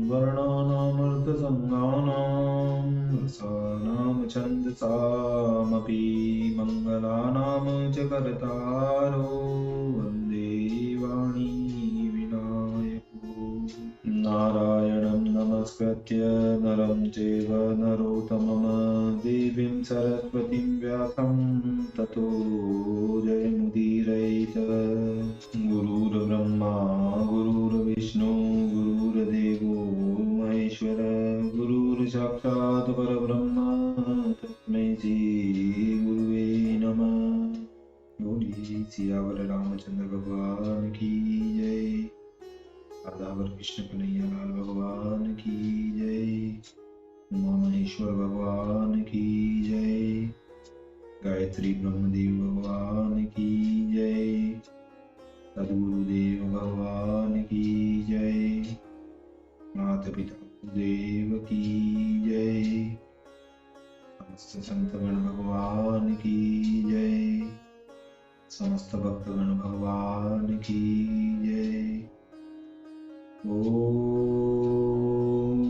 वर्णानामर्थसङ्गानां रसानां छन्दसामपि मङ्गलानां च कर्तारो वन्दे वाणी विनायको। नारायणं नमस्कृत्य नरं चैव नरोत्तमं देवीं सरस्वतीं व्यासं ततो जयमुदीरयेत्। गुरुर्ब्रह्मा गुरुर्विष्णु गुरुर्देवो महेश्वर गुरुर्साक्षात् परब्रह्म तस्मै श्री गुरुवे नमः। बोलिए सियावर रामचंद्र भगवान की जय। राधावर कृष्ण कन्हैया लाल भगवान की जय। उमा महेश्वर भगवान की जय। गायत्री ब्रह्मदेव भगवान की जय। सद्गुरुदेव भगवान की जय। माता पिता देव की जय। समस्त संतगण भगवान की जय। समस्त भक्तगण भगवान की जय। ओम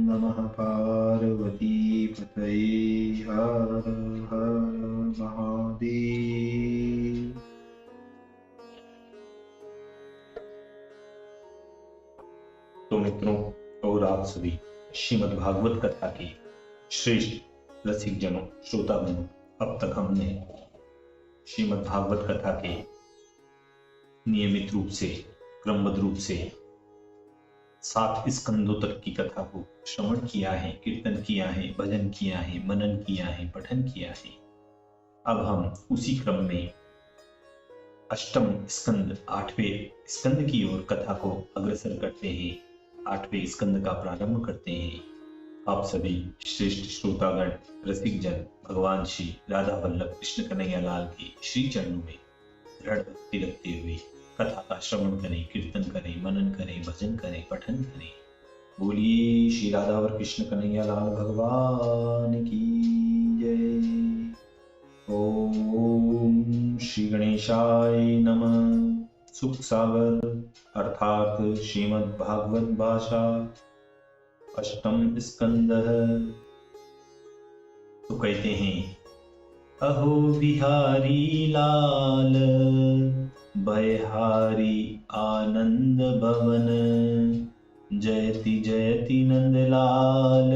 नमः पार्वती पतये हर हर महादेव। तो मित्रों और आप सभी श्रीमद् भागवत कथा के श्रेष्ठ रसिक जनों श्रोतागणों, अब तक हमने श्रीमद् भागवत कथा के नियमित रूप से क्रमबद्ध रूप से 7 स्कंदों तक की कथा को श्रवण किया है, कीर्तन किया है, भजन किया है, मनन किया है, पठन किया है। अब हम उसी क्रम में अष्टम स्कंद 8वें स्कंद की ओर कथा को अग्रसर करते हैं। 8वें स्कंद का प्रारंभ करते हैं। आप सभी श्रेष्ठ श्रोतागण रसिक जन भगवान श्री राधा वल्लभ कृष्ण कन्हैया लाल के श्री चरणों में दृढ़ भक्ति रखते हुए कथा का श्रवण करें, कीर्तन करें, मनन करें, भजन करें, पठन करें। बोलिए श्री राधावर कृष्ण कन्हैया लाल भगवान की जय। ओम श्री गणेशाय नमः। सुख सागर अर्थात श्रीमद् भागवत भाषा अष्टम स्कंद। तो कहते हैं, अहो बिहारी लाल भयहारी आनंद भवन जयति जयति नंदलाल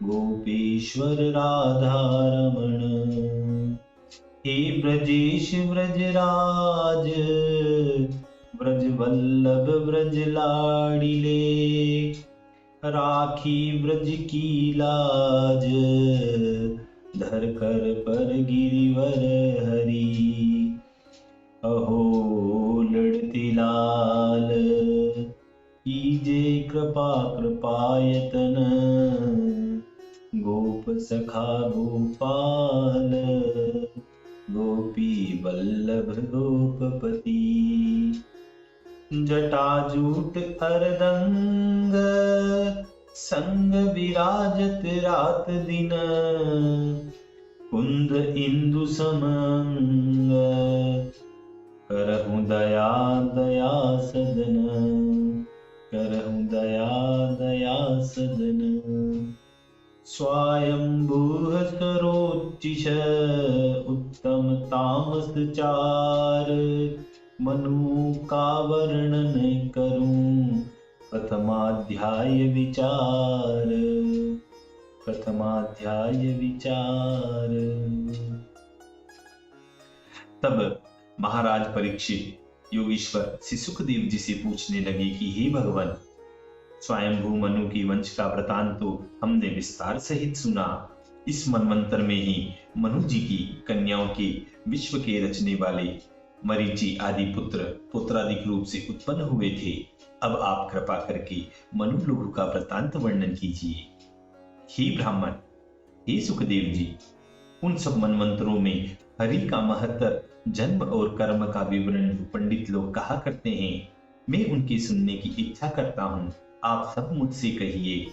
गोपेश्वर राधा रमण। हे ब्रजेश ब्रजराज ब्रज वल्लभ ब्रज लाडिले राखी ब्रज की लाज धर कर पर गिरिवर हरी। अहो लड़ती लाल कीजे कृपा कृपायतन गोप सखा गोपाल गोपी वल्लभ गोपपति। जटाजूट अर्दंग संग विराजत रात दिन कुंद इंदु समंग करहु दया दया सदन करहु दया दया सदन। स्वयंभूः सरोच्चिष उत्तम तामस चार मनु का वर्णन करूं प्रथमाध्याय विचार प्रथमाध्याय विचार। तब महाराज परीक्षित योगीश्वर श्री सुखदेव जी से पूछने लगे कि हे भगवान, स्वयंभू मनु की वंश का वृतांत तो हमने विस्तार सहित सुना। इस मनवंतर में ही मनु जी की कन्याओं के विश्व के रचने वाले मरीचि आदि पुत्र पुत्रादिक रूप से उत्पन्न हुए थे। अब आप कृपा करके मनु लोगों का वृतांत वर्णन कीजिए। हे ब्राह्मण, हे सुखदेव जी, उन सब मनवंतरों में हरि का महत्तर जन्म और कर्म का विवरण पंडित लोग कहा करते हैं। मैं उनकी सुनने की इच्छा करता हूँ। आप सब मुझसे कहिए।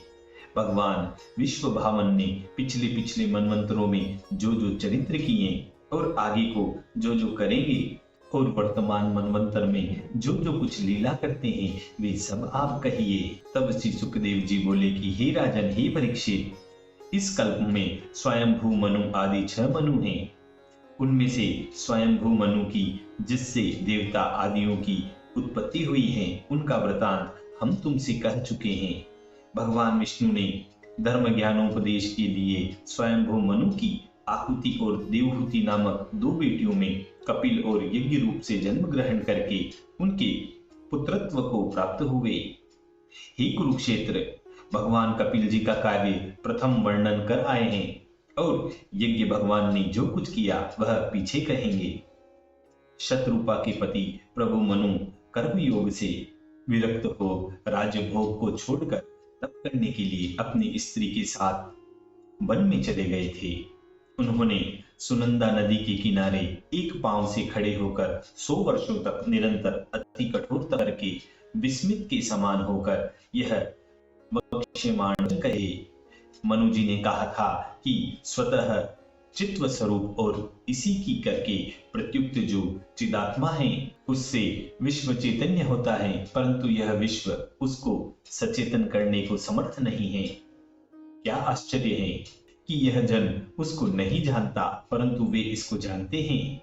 भगवान विश्व भावन ने पिछले पिछले मनवंतरों में जो जो चरित्र किए और आगे को जो जो करेंगे और वर्तमान मनवंतर में जो जो कुछ लीला करते हैं वे सब आप कहिए। तब श्री सुखदेव जी बोले कि हे राजन, हे परीक्षित, इस कल्प में स्वयंभू मनु आदि 6 मनु हैं। उनमें से स्वयंभू मनु की, जिससे देवता आदियों की उत्पत्ति हुई है, उनका वृतांत हम तुमसे कह चुके हैं। भगवान विष्णु ने धर्म ज्ञानोपदेश के लिए स्वयंभू मनु की आहुति और देवहूति नामक 2 बेटियों में कपिल और यज्ञ रूप से जन्म ग्रहण करके उनके पुत्रत्व को प्राप्त हुए। हे कुरुक्षेत्र, भगवान कपिल जी का कार्य प्रथम वर्णन कर आए हैं और यज्ञ भगवान ने जो कुछ किया वह पीछे कहेंगे। शत्रुपा के पति प्रभु मनु कर्मयोग से विरक्त हो राजभोग को छोड़कर तप करने के लिए अपनी स्त्री के साथ वन में चले गए थे। उन्होंने सुनंदा नदी के किनारे एक पांव से खड़े होकर 100 वर्षों तक निरंतर अति कठोर करके विस्मित के समान होकर यह वक्ष्यमाण कहे। मनु जी ने कहा था कि स्वतः चित्व स्वरूप और इसी की करके प्रत्युक्त जो चिदात्मा है उससे विश्व चैतन्य होता है, परंतु यह विश्व उसको सचेतन करने को समर्थ नहीं है। क्या आश्चर्य है कि यह जन उसको नहीं जानता, परंतु वे इसको जानते हैं।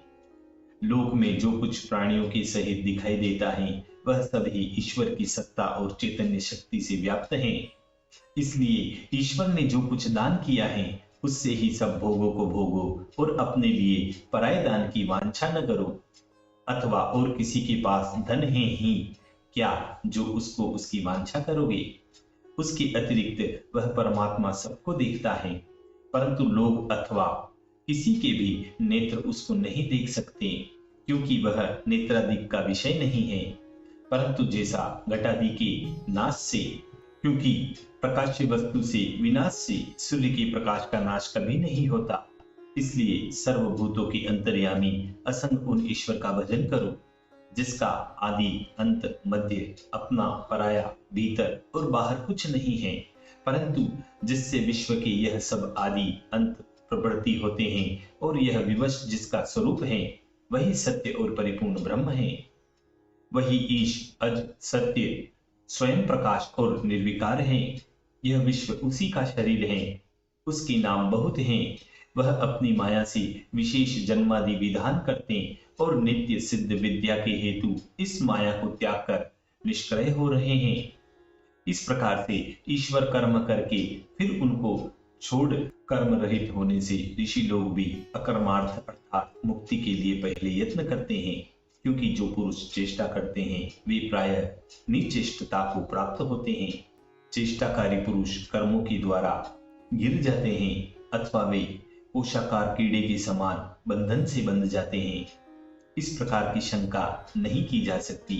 लोक में जो कुछ प्राणियों के सहित दिखाई देता है वह सब ही ईश्वर की सत्ता और चैतन्य शक्ति से व्याप्त है। इसलिए ईश्वर ने जो कुछ दान किया है उससे ही सब भोगों को भोगो और अपने लिए पराये दान की वांछा न करो। अथवा और किसी के पास धन है ही क्या जो उसको उसकी वांछा करोगे? उसके अतिरिक्त वह परमात्मा सबको देखता है, परंतु लोग अथवा किसी के भी नेत्र उसको नहीं देख सकते, क्योंकि वह नेत्रादि का विषय नहीं है। परंतु जैसा घटादि के नाश से, क्योंकि प्रकाश्य वस्तु से विनाश से सूर्य के प्रकाश का नाश कभी नहीं होता, इसलिए सर्वभूतों के अंतर्यामी असंग उन ईश्वर का भजन करो जिसका आदि अंत मध्य अपना पराया भीतर और बाहर कुछ नहीं है, परंतु जिससे विश्व के यह सब आदि अंत प्रवृत्ति होते हैं और यह विवश जिसका स्वरूप है वही सत्य और परिपूर्ण ब्रह्म है। वही ईश अज सत्य स्वयं प्रकाश और निर्विकार है। यह विश्व उसी का शरीर है, उसके नाम बहुत हैं। वह अपनी माया से विशेष जन्मादि विधान करते और नित्य सिद्ध विद्या के हेतु इस माया को त्याग कर निष्क्रिय हो रहे हैं। इस प्रकार से ईश्वर कर्म करके फिर उनको छोड़ कर्म रहित होने से ऋषि लोग भी अकर्मार्थ अर्थात मुक्ति के लिए पहले यत्न करते हैं, क्योंकि जो पुरुष चेष्टा करते हैं वे प्रायः निचेष्टता को प्राप्त होते हैं। चेष्टाकारी पुरुष कर्मों के द्वारा गिर जाते हैं अथवा वे पोषाकार कीड़े के समान बंधन से बंध जाते हैं। इस प्रकार की शंका नहीं की जा सकती,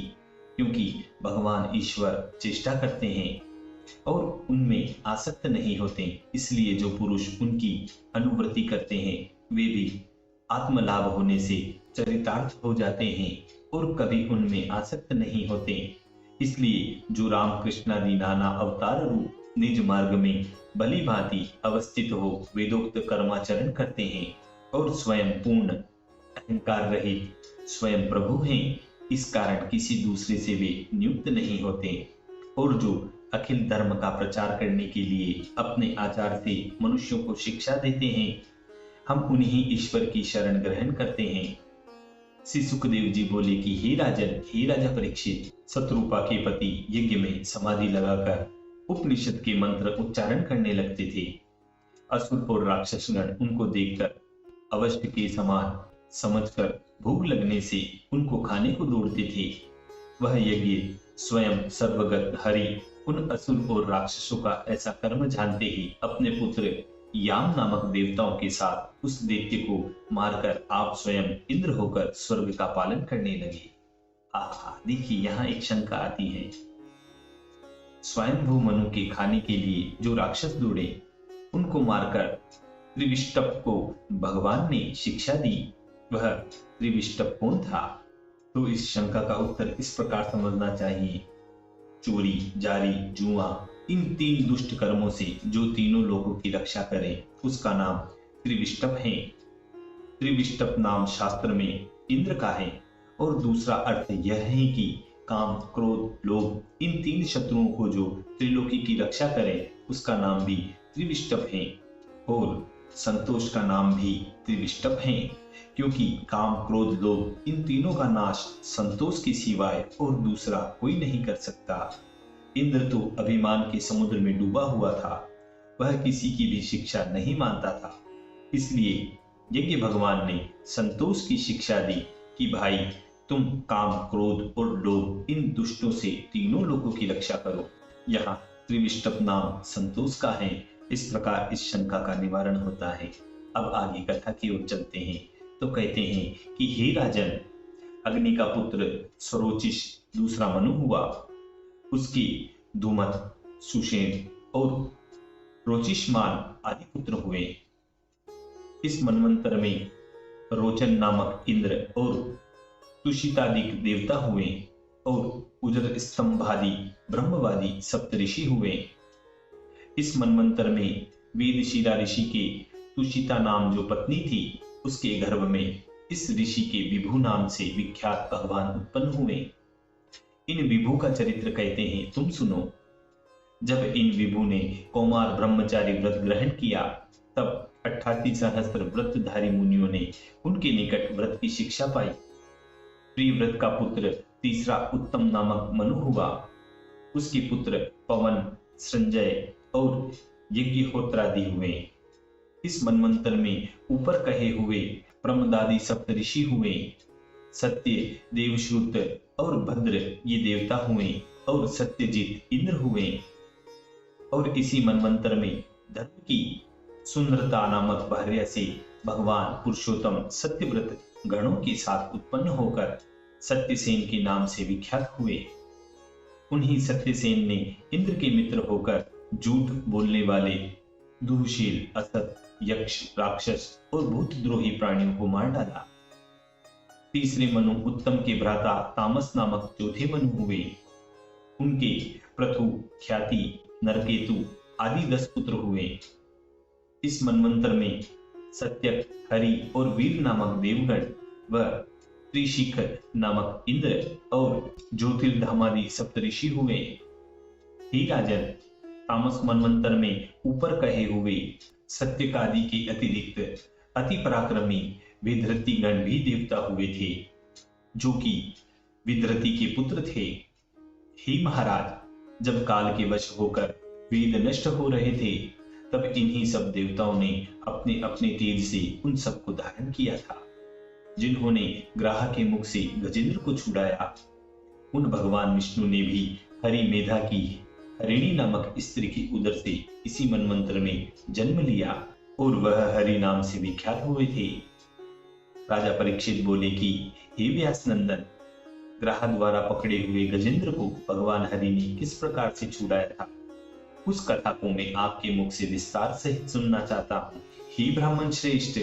क्योंकि भगवान ईश्वर चेष्टा करते हैं और उनमें आसक्त नहीं होते। इसलिए जो पुरुष उनकी अनुवृत्ति करते हैं वे भी आत्मलाभ होने से चरितार्थ हो जाते हैं और कभी उनमें आसक्त नहीं होते। इसलिए जो रामकृष्ण आदि नाना अवतार रूप निज मार्ग में भली भांति अवस्थित हो वेदोक्त कर्माचरण करते हैं और स्वयं पूर्ण अहंकार रहित स्वयं प्रभु हैं, इस कारण किसी दूसरे से वे नियुक्त नहीं होते। और जो अखिल धर्म का प्रचार करने के लिए अपने आचार से मनुष्यों को शिक्षा देते हैं, हम उन्हीं ईश्वर की शरण ग्रहण करते हैं। श्री सुखदेव जी बोले कि हे राजन, हे राजा परीक्षित, शत्रुपा के पति यज्ञ में समाधि लगाकर उपनिषद के मंत्र उच्चारण करने लगते थे। असुर और राक्षसगण उनको देखकर अवश्य के समान समझकर भूख लगने से उनको खाने को दौड़ते थे। वह यज्ञ स्वयं सर्वगत हरि उन असुर और राक्षसों का ऐसा कर्म जानते ही अपने पुत्र याम नामक देवताओं के साथ उस दैत्य को मारकर आप स्वयं इंद्र होकर स्वर्ग का पालन करने लगे। देखिए यहाँ एक शंका आती है। स्वयंभू मनु के खाने के लिए जो राक्षस दौड़े उनको मारकर त्रिविष्टप को भगवान ने शिक्षा दी। वह त्रिविष्टप कौन था? तो इस शंका का उत्तर इस प्रकार समझना चाहिए। चोरी, जारी, जुआ, इन 3 दुष्ट कर्मों से जो तीनों लोगों की रक्षा करे उसका नाम त्रिविष्टप है। त्रिविष्टप नाम शास्त्र में इंद्र का है और दूसरा अर्थ यह है कि काम, क्रोध, लोभ इन तीन शत्रुओं को जो त्रिलोकी की रक्षा करे उसका नाम भी त्रिविष्टप है। और संतोष का नाम भी त्रिविष्टप है, क्योंकि काम, क्रोध, लोभ इन तीनों का नाश संतोष के सिवाय और दूसरा कोई नहीं कर सकता। इंद्र तो अभिमान के समुद्र में डूबा हुआ था, वह किसी की भी शिक्षा नहीं मानता था। इसलिए यज्ञ भगवान ने संतोष की शिक्षा दी कि भाई तुम काम, क्रोध और लोभ इन दुष्टों से तीनों लोगों की रक्षा करो। यहाँ त्रिविष्टप नाम संतोष का है। इस प्रकार इस शंका का निवारण होता है। अब आगे कथा की ओर चलते हैं तो कहते हैं कि हे राजन, अग्नि का पुत्र स्वरोचिष दूसरा मनु हुआ, उसके धूमत, सुषेण और रोचिष्मान आदि पुत्र हुए। इस मनवंतर में रोचन नामक इंद्र और तुषितादिक देवता हुए और उजर स्तंभादि ब्रह्मवादी सप्तऋषि हुए। इस मनवंतर में वेदशिरा ऋषि के तुषिता नाम जो पत्नी थी, उसके गर्भ में इस ऋषि के विभु नाम से विख्यात पहलवान उत्पन्न हुए। इन विभु का चरित्र कहते हैं, तुम सुनो। जब इन विभु ने कौमार ब्रह्मचारी व्रत ग्रहण किया, तब 88 सहस्त्र व्रतधारी मुनियों ने उनके निकट व्रत की शिक्षा पाई। प्रियव्रत का पुत्र तीसरा उत्तम नामक मनु हुआ। उसके पुत्र पवन, संजय और यज्ञहोत्रादि हुए। इस मनवंतर में ऊपर कहे हुए प्रमदादि सप्तऋषि हुए। सत्य, देवश्रुत और भद्र ये देवता हुए और सत्यजित इंद्र हुए। और इसी मनवंतर में धर्म की सुंदरता नामक भार्या से भगवान पुरुषोत्तम सत्यव्रत गणों के साथ उत्पन्न होकर सत्यसेन के नाम से विख्यात हुए। उन्हीं सत्यसेन ने इंद्र के मित्र होकर झूठ बोलने वाले दुःशील, असत, यक्ष, राक्षस और भूतद्रोही प्राणियों को मार डाला। तीसरे मनु उत्तम के भ्राता तामस नामक चौथे मनु हुए। उनके पृथु, ख्याति, नरकेतु आदि 10 पुत्र हुए। इस मनवंतर में सत्यक, हरि और वीर नामक देवगण व त्रिशिख नामक इंद्र और ज्योतिर्धामादि सप्तऋषि हुए। हे राजन, तामस मनवंतर में ऊपर कहे हुए सत्यकादि के अतिरिक्त अति पराक्रमी विधृति गण भी देवता हुए थे, जो कि विधृति के पुत्र थे। हे महाराज, जब काल के वश होकर वेद नष्ट हो रहे थे, तब इन्हीं सब देवताओं ने अपने अपने तेज से उन सबको धारण किया था। जिन्होंने ग्राह के मुख से गजेंद्र को छुड़ाया, उन भगवान विष्णु ने भी हरि मेधा की हरिणी नामक स्त्री की उदर से इसी मनवंतर में जन्म लिया और वह हरि नाम से विख्यात हुए थे। राजा परीक्षित बोले कि हे व्यास नंदन, ग्राह द्वारा पकड़े हुए गजेंद्र को भगवान हरि ने किस प्रकार से छुड़ाया था, उस कथा को मैं आपके मुख से विस्तार से सुनना चाहता हूँ। हे ब्राह्मण श्रेष्ठ,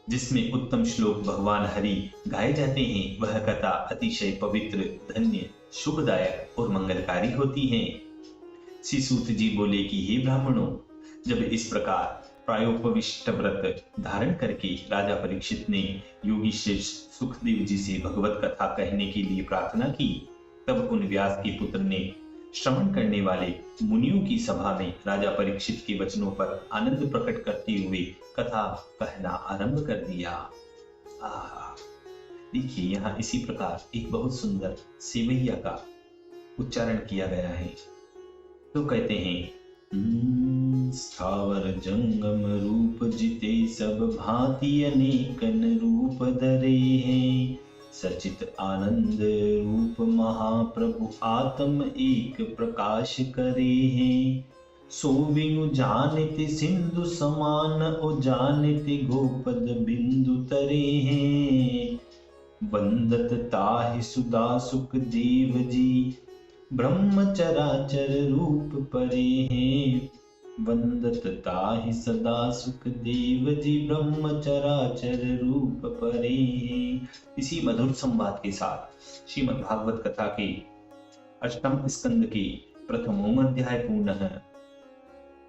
जिसमें उत्तम श्लोक भगवान हरि गाए जाते हैं, वह कथा अतिशय पवित्र, धन्य, शुभदायक और मंगलकारी होती है। श्री सूत जी बोले कि हे ब्राह्मणों, जब इस प्रकार प्रायोपविष्ट व्रत धारण करके राजा परीक्षित ने योगी श्रेष्ठ सुखदेव जी से भगवत कथा कहने के लिए प्रार्थना की, तब उन व्यास के पुत्र ने श्रवण करने वाले मुनियों की सभा में राजा परीक्षित के वचनों पर आनंद प्रकट करते हुए कथा कहना आरंभ कर दिया। देखिए, यहाँ इसी प्रकार एक बहुत सुंदर सेवैया का उच्चारण किया गया है। तो कहते हैं, स्थावर जंगम रूप जिते सब भांति अनेकन रूप धरे हैं, सचित आनंद रूप महाप्रभु आत्म एक प्रकाश करे हैं। सो बिनु जानते सिंधु समान ओ जानते गोपद बिंदु तरे हैं। वंदत ताहि सुदा सुख देव जी ब्रह्मचराचर रूप परे हैं। वंदत ताहि सदा सुख देव जी ब्रह्मचराचर रूप परे हैं। इसी मधुर संवाद के साथ श्रीमद् भागवत कथा के 8वें स्कंद के प्रथमों अध्याय पूर्ण है।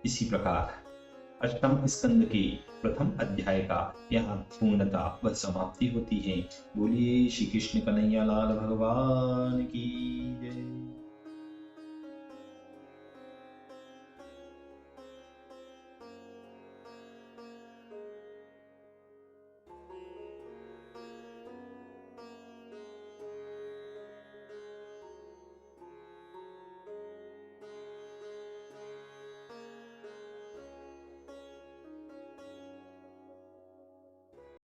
इसी प्रकार अष्टम स्कंद के प्रथम अध्याय का यहाँ पूर्णता व समाप्ति होती है। बोलिए श्री कृष्ण कन्हैया लाल भगवान की।